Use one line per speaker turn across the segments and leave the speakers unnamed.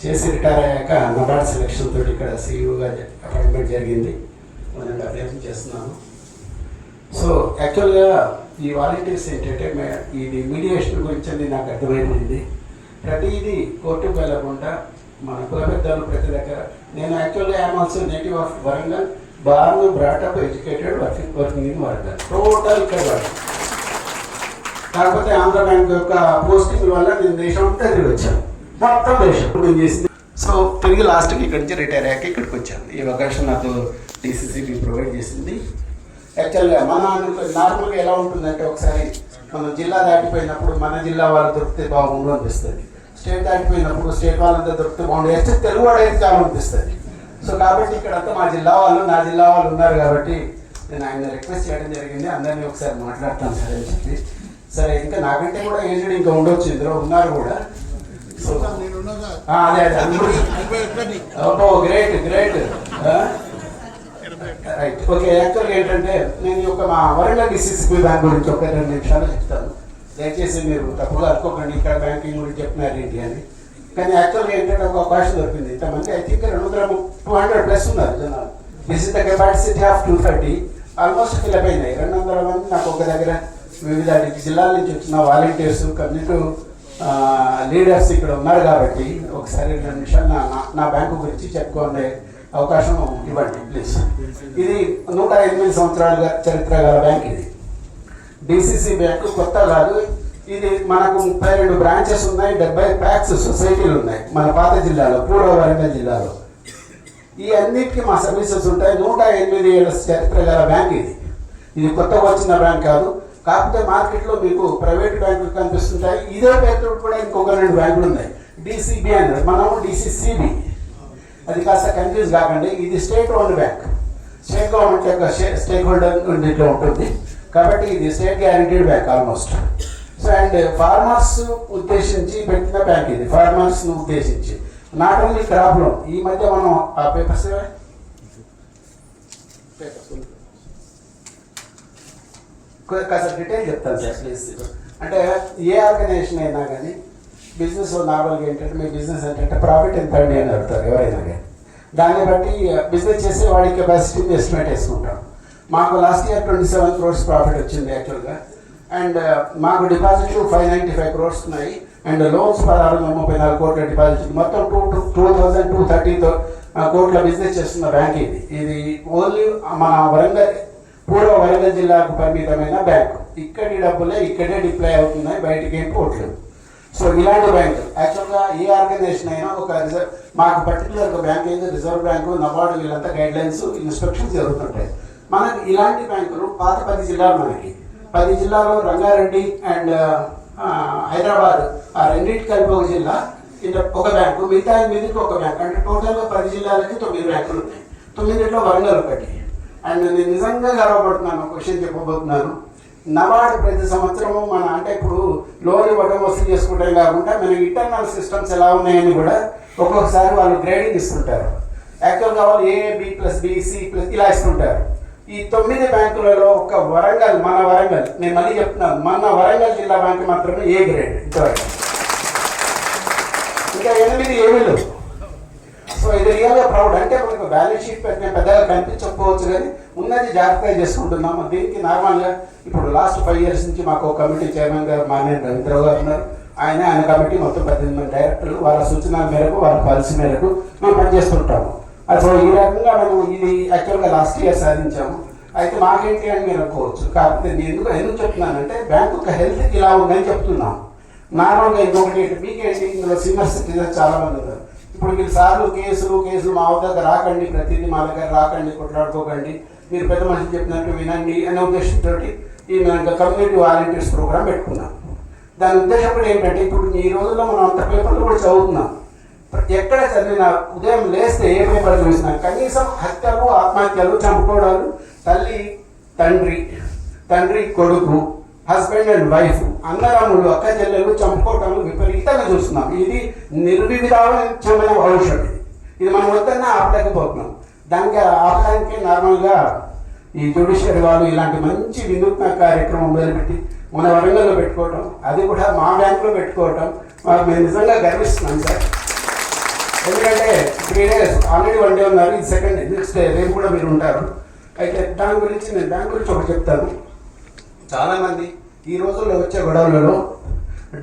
చేసి రిటైర్ అయ్యాక నబార్డ్ సెలక్షన్ తోటి ఇక్కడ సీఈఓగా అపాయింట్మెంట్ జరిగింది. 1.5 years చేస్తున్నాను. సో యాక్చువల్గా ఈ వాలంటీర్స్ ఏంటంటే ఇది మీడియేషన్ గురించి నాకు అర్థమైపోయింది. ప్రతిదీ కోర్టుకు వెళ్ళకుండా మన కుల పెద్దలు ప్రతి దగ్గర. నేను యాక్చువల్గా I'm also native of Warangal, born brought up educated working in Warangal, total ఇక్కడ వరంగల్. కాకపోతే ఆంధ్ర బ్యాంక్ యొక్క పోస్టింగ్ వల్ల నేను దేశం అంతా తిరిగి వచ్చాను, మొత్తం దేశం నేను చేసింది. సో తిరిగి లాస్ట్కి ఇక్కడి నుంచి రిటైర్ అయ్యాక ఇక్కడికి వచ్చాను. ఈ అవకాశం నాకు DCCB ప్రొవైడ్ చేసింది. యాక్చువల్గా మన నార్మల్గా ఎలా ఉంటుందంటే, ఒకసారి మనం జిల్లా దాటిపోయినప్పుడు మన జిల్లా వాళ్ళు దొరికితే బాగుండు అనిపిస్తుంది, స్టేట్ దాటిపోయినప్పుడు స్టేట్ వాళ్ళంతా దొరికితే బాగుండు, అయితే తెలుగు వాడు అయితే చాలా అనిపిస్తుంది. సో కాబట్టి ఇక్కడంతా మా జిల్లా వాళ్ళు, నా జిల్లా వాళ్ళు ఉన్నారు కాబట్టి నేను ఆయన రిక్వెస్ట్ చేయడం జరిగింది, అందరినీ ఒకసారి మాట్లాడతాను సార్ అని చెప్పి. సరే, ఇంకా నాకంటే కూడా ఏజ్డ్ ఇంకా ఉండొచ్చు, ఇందులో ఉన్నారు కూడా. సో అదే గ్రేట్ గ్రేట్ రైట్. ఓకే, యాక్చువల్గా ఏంటంటే నేను ఒక మా వరంగల్ DCCB బ్యాంక్ గురించి ఒక 2 నిమిషాలు చెప్తాను. దయచేసి మీరు తప్పుగా అనుకోకండి ఇక్కడ బ్యాంకింగ్ గురించి చెప్తున్నారు ఏంటి అని. కానీ యాక్చువల్గా ఏంటంటే ఒక అవకాశం దొరికింది. ఇంతమంది ఐ థింక్ 200+ ఉన్నారు జనాలు. This is the capacity of 230. Almost fill అయినాయి. 200 మంది నాకు ఒక దగ్గర వివిధ జిల్లాల నుంచి వచ్చిన వాలంటీర్స్, కమ్యూనిటీ లీడర్స్ ఇక్కడ ఉన్నారు కాబట్టి ఒకసారి 2 నిమిషాలు నా బ్యాంకు గురించి చెప్పుకునే అవకాశం ఇవ్వండి ప్లీజ్. ఇది 108 సంవత్సరాలుగా చరిత్ర గల బ్యాంక్. ఇది DCC బ్యాంకు కొత్త కాదు. ఇది మనకు 32 బ్రాంచెస్ ఉన్నాయి, 70 ప్యాక్స్ సొసైటీలు ఉన్నాయి మన పాత జిల్లాలో, పూర్వ వరంగల్ జిల్లాలో. ఈ అన్నిటికీ మా సర్వీసెస్ ఉంటాయి. 108 ఏళ్ళ చరిత్ర గల బ్యాంక్ ఇది. ఇది కొత్తగా వచ్చిన బ్యాంక్ కాదు. కాకపోతే మార్కెట్లో మీకు ప్రైవేట్ బ్యాంకులు కనిపిస్తుంటాయి. ఇదే పేరుతో కూడా ఇంకొక 2 బ్యాంకులు ఉన్నాయి. DCB అన్నారు, మనము DCCB. అది కాస్త కన్ఫ్యూజ్ కాకండి. ఇది state owned bank, state government యొక్క స్టేక్ హోల్డర్ దీంట్లో ఉంటుంది కాబట్టి ఇది state guaranteed bank almost. So and farmers ఉద్దేశించి పెట్టిన బ్యాంక్ ఇది, ఫార్మర్స్ను ఉద్దేశించి. Not only crop loan. ఈ మధ్య మనం ఆ పేపర్స్ కాస్త డీటెయిల్ చెప్తాను సార్ ప్లీజ్. అంటే ఏ ఆర్గనైజేషన్ అయినా కానీ బిజినెస్ నార్మల్గా ఏంటంటే, మీ బిజినెస్ ఏంటంటే ప్రాఫిట్ ఎంత అండి అని అడుగుతారు ఎవరైనా కానీ. దాన్ని బట్టి బిజినెస్ చేసే వాడి కెపాసిటీని ఎస్టిమేట్ వేసుకుంటాం. మాకు లాస్ట్ ఇయర్ 27 crores ప్రాఫిట్ వచ్చింది యాక్చువల్గా. అండ్ మాకు డిపాజిట్లు 595 crores ఉన్నాయి. అండ్ లోన్స్ 1634 కోట్ల డిపాజిట్. మొత్తం 2230 కోట్ల బిజినెస్ చేస్తున్న బ్యాంక్ ఇది. ఇది ఓన్లీ మన వరంగల్, పూర్వ వరంగల్ జిల్లాకు పరిమితమైన బ్యాంకు. ఇక్కడి డబ్బులే ఇక్కడే డిప్లాయ్ అవుతున్నాయి, బయటికి ఏం పోవట్లేదు. సో ఇలాంటి బ్యాంకు యాక్చువల్గా ఏ ఆర్గనైజేషన్ అయినా ఒక మాకు పర్టికులర్ ఒక బ్యాంక్ అయితే రిజర్వ్ బ్యాంకు, నబార్డు, వీళ్ళంతా గైడ్ లైన్స్, ఇన్స్ట్రక్షన్స్ జరుగుతుంటాయి. మనకి ఇలాంటి బ్యాంకులు పాత 10 జిల్లాలు, మనకి 10 జిల్లాలో రంగారెడ్డి అండ్ హైదరాబాద్, ఆ రెండింటి కలిపి ఒక జిల్లా, ఒక బ్యాంకు, మిగతా 8కి ఒక బ్యాంక్. అంటే టోటల్గా 10 జిల్లాలకి 9 బ్యాంకులు ఉన్నాయి. 9లో వరంగల్ ఒకటి. అండ్ నేను నిజంగా గర్వపడుతున్నాను, క్వశ్చన్ చెప్పబోతున్నాను. నబార్డు ప్రతి సంవత్సరము మన అంటే ఇప్పుడు లోన్ ఇవ్వడం, వసూలు చేసుకుంటాం కాకుండా మన ఇంటర్నల్ సిస్టమ్స్ ఎలా ఉన్నాయని కూడా ఒక్కొక్కసారి వాళ్ళు గ్రేడింగ్ ఇస్తుంటారు. యాక్చువల్గా వాళ్ళు A+B+C+ ఇలా ఇస్తుంటారు. ఈ 9 బ్యాంకులలో ఒక వరంగల్, మన వరంగల్, నేను మళ్ళీ చెప్తున్నాను, మన వరంగల్ జిల్లా బ్యాంకు మాత్రమే A గ్రేడ్ ఇంతవరకు. ఇంకా 8 ఏమీలు. సో ఇది రియల్గా ప్రౌడ్. అంటే మనకు బ్యాలెన్స్ షీట్ పెద్దగా కనిపించకపోవచ్చు కానీ ఉన్నది జాగ్రత్తగా చేసుకుంటున్నాము. దీనికి నార్మల్గా ఇప్పుడు లాస్ట్ 5 years నుంచి మాకు ఒక కమిటీ చైర్మన్ గారు మానేని రవీంద్రరావు గారు ఉన్నారు. ఆయన కమిటీ మొత్తం 18 మంది డైరెక్టర్లు, వాళ్ళ సూచనల మేరకు, వాళ్ళ పాలసీ మేరకు మేము పనిచేస్తుంటాము. సో ఈ రకంగా మేము ఇది యాక్చువల్గా లాస్ట్ ఇయర్ సాధించాము. అయితే మాకేంటి అని మీరు అనుకోవచ్చు. కాకపోతే నేను ఎందుకు చెప్తున్నానంటే, బ్యాంకు ఒక హెల్త్ ఇలా ఉందని చెప్తున్నాను. నార్మల్గా ఇంకొకటి మీకేంటి, ఇందులో సీనియర్ సిటిజన్స్ చాలా మంది ఉన్నారు. ఇప్పుడు మీరు సార్లు కేసులు మా దగ్గర రాకండి, ప్రతిదీ మా దగ్గర రాకండి, కొట్లాడుకోకండి, మీరు పెద్ద మనిషి చెప్పినట్టు వినండి అనే ఉద్దేశంతో ఈ మన కమ్యూనిటీ వాలంటీర్స్ ప్రోగ్రామ్ పెట్టుకున్నాం. దాని ఉద్దేశం కూడా ఏంటంటే, ఇప్పుడు ఈ రోజుల్లో మనం అంత పేపర్లు కూడా చదువుతున్నాం. ఎక్కడ చదివినా, ఉదయం లేస్తే ఏ పేపర్ చూసినా కనీసం హత్యలు, ఆత్మహత్యలు, చంపుకోవడాలు, తండ్రి కొడుకు, హస్బెండ్ అండ్ వైఫ్, అన్నదమ్ములు, అక్క చెల్లెలు చంపుకోవటాలు విపరీతంగా చూస్తున్నాం. ఇది నిర్విధానమైన భవిష్యత్. ఇది మనం వద్దన్నా ఆపలేకపోతున్నాం. దానికి ఆపడానికి నార్మల్గా ఈ జ్యుడిషియరీ వాళ్ళు ఇలాంటి మంచి వినూత్న కార్యక్రమం మొదలుపెట్టి మన వరంగల్లో పెట్టుకోవటం, అది కూడా మా బ్యాంకులో పెట్టుకోవటం మేము నిజంగా గర్విస్తున్నాం సార్. ఎందుకంటే 3 days ఆల్రెడీ 1 day ఉన్నారు, ఇది సెకండ్ డే, నెక్స్ట్ డే రేపు కూడా మీరు ఉంటారు. అయితే దాని గురించి నేను దాని గురించి ఒకటి చెప్తాను. చాలామంది ఈ రోజుల్లో వచ్చే గొడవలలో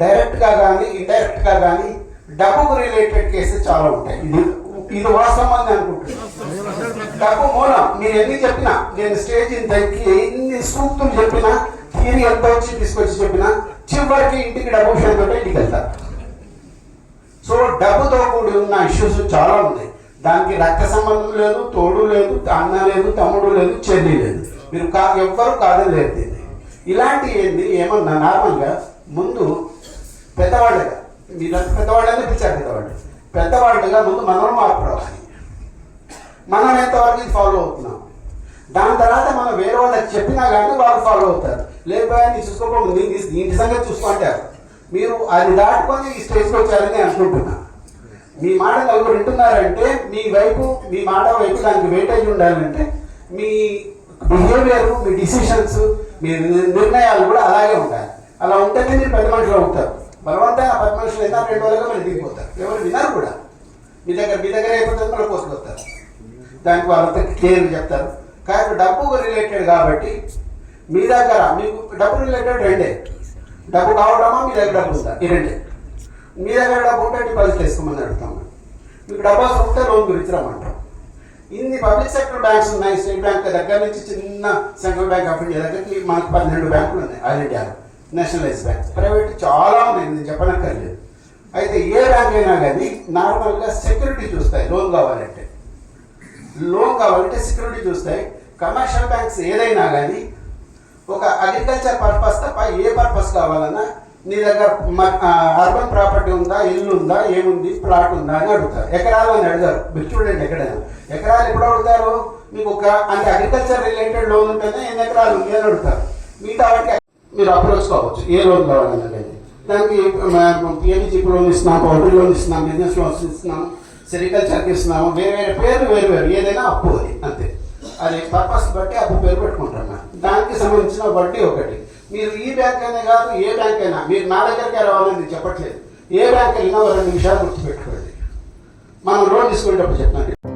డైరెక్ట్గా కానీ ఇండైరెక్ట్గా కానీ డబ్బుకు రిలేటెడ్ కేసెస్ చాలా ఉంటాయి. ఇది వాస్తవం అని అనుకుంటున్నాను. డబ్బు మూలం మీరు ఎన్ని చెప్పినా, నేను స్టేజ్ ఇంతకి ఎన్ని సూక్తులు చెప్పినా, థియరీ ఎంత వచ్చి తీసుకొచ్చి చెప్పినా, చివరికి ఇంటికి డబ్బు విషయంతో ఇంటికి వెళ్తారు. సో డబ్బుతో కూడి ఉన్న ఇష్యూస్ చాలా ఉన్నాయి. దానికి రక్త సంబంధం లేదు, తోడు లేదు, అన్న లేదు, తమ్ముడు లేదు, చెల్లి లేదు, మీరు ఎవ్వరు కాదని లేదు. దీన్ని ఇలాంటి ఏంది ఏమన్నా నార్మల్గా ముందు పెద్దవాళ్ళుగా, మీరు పెద్దవాళ్ళనే పిలిచారు, పెద్దవాళ్ళుగా ముందు మనం మార్పు రావాలి. మనం ఎంతవరకు ఇది ఫాలో అవుతున్నాం, దాని తర్వాత మనం వేరే వాళ్ళకి చెప్పినా కానీ వాళ్ళు ఫాలో అవుతారు. లేకపోతే నీ చూసుకోకపోతే నీ సంగతి చూసుకుంటారు. మీరు అది దాటుకొని ఈ స్టేజ్కి వచ్చారని అనుకుంటున్నా. మీ మాట నలుగురు వింటున్నారంటే మీ వైపు, మీ మాట వైపు దానికి వెయిటేజ్ ఉండాలంటే మీ బిహేవియర్, మీ డిసిషన్స్, మీ నిర్ణయాలు కూడా అలాగే ఉండాలి. అలా ఉంటేనే మీరు పెద్ద మనుషులు అవుతారు. బలవంతంగా 10 మనుషులు అయితే 2 రోజులుగా మీరు దిగిపోతారు. ఎవరు వినరు కూడా. మీ దగ్గర అయిపోతే మళ్ళీ పోసుకొస్తారు. దానికి వాళ్ళంతా క్లియర్గా చెప్తారు. కానీ డబ్బు రిలేటెడ్ కాబట్టి మీ దగ్గర మీకు డబ్బు రిలేటెడ్ రెండే, డబ్బు కావడమా మీ దగ్గర డబ్బు ఉందా, ఈ రెండే. మీ దగ్గర డబ్బు ఉంటే డిపాజిట్ వేసుకోమని అడుగుతాం. మీకు డబ్బు అవసరం ఉంటే లోన్ గురించి రమ్మంటాం. ఇన్ని పబ్లిక్ సెక్టర్ బ్యాంక్స్ ఉన్నాయి. స్టేట్ బ్యాంక్ దగ్గర నుంచి చిన్న సెంట్రల్ బ్యాంక్ ఆఫ్ ఇండియా దగ్గరికి మనకు 12 బ్యాంకులు ఉన్నాయి ఆల్ ఇండియాలో, నేషనలైజ్ బ్యాంక్. ప్రైవేట్ చాలా ఉన్నాయి, నేను చెప్పనక్కర్లేదు. అయితే ఏ బ్యాంక్ అయినా కానీ నార్మల్గా సెక్యూరిటీ చూస్తాయి. లోన్ కావాలంటే సెక్యూరిటీ చూస్తాయి. కమర్షియల్ బ్యాంక్స్ ఏదైనా కానీ ఒక అగ్రికల్చర్ పర్పస్ తప్ప ఏ పర్పస్ కావాలన్నా నీ దగ్గర అర్బన్ ప్రాపర్టీ ఉందా, ఇల్లు ఉందా, ఏముంది, ప్లాట్ ఉందా అని అడుగుతారు. ఎకరాలు అని అడుగుతారు. మీరు చూడండి, ఎక్కడైనా ఎకరాలు ఎప్పుడు అడుగుతారు, మీకు ఒక అంటే అగ్రికల్చర్ రిలేటెడ్ లోన్ ఉంటేనే ఎన్ని ఎకరాలు ఉంది అని అడుగుతారు. మిగతా వాటికి మీరు అప్రోచ్ కావచ్చు ఏ లోన్ కావాలన్నా. దానికి పిఎంజీపీ లోన్ ఇస్తున్నాం, పౌల్ట్రీ లోన్ ఇస్తున్నాం, బిజినెస్ లోన్స్ ఇస్తున్నాం, సెరికల్చర్కి ఇస్తున్నాము. వేరే పేర్లు వేరు, ఏదైనా అప్పు అది అంతే. అది పర్పస్ బట్టి అప్పు పేరు పెట్టుకుంటున్నాను. దానికి సంబంధించిన వడ్డీ ఒకటి. మీరు ఈ బ్యాంక్ అయినా కాదు, ఏ బ్యాంక్ అయినా మీరు నా దగ్గరికి రావాలని నేను చెప్పట్లేదు. ఏ బ్యాంక్ అయినా 2 నిమిషాలు గుర్తుపెట్టుకోండి. మనం లోన్ తీసుకునేటప్పుడు చెప్తాను.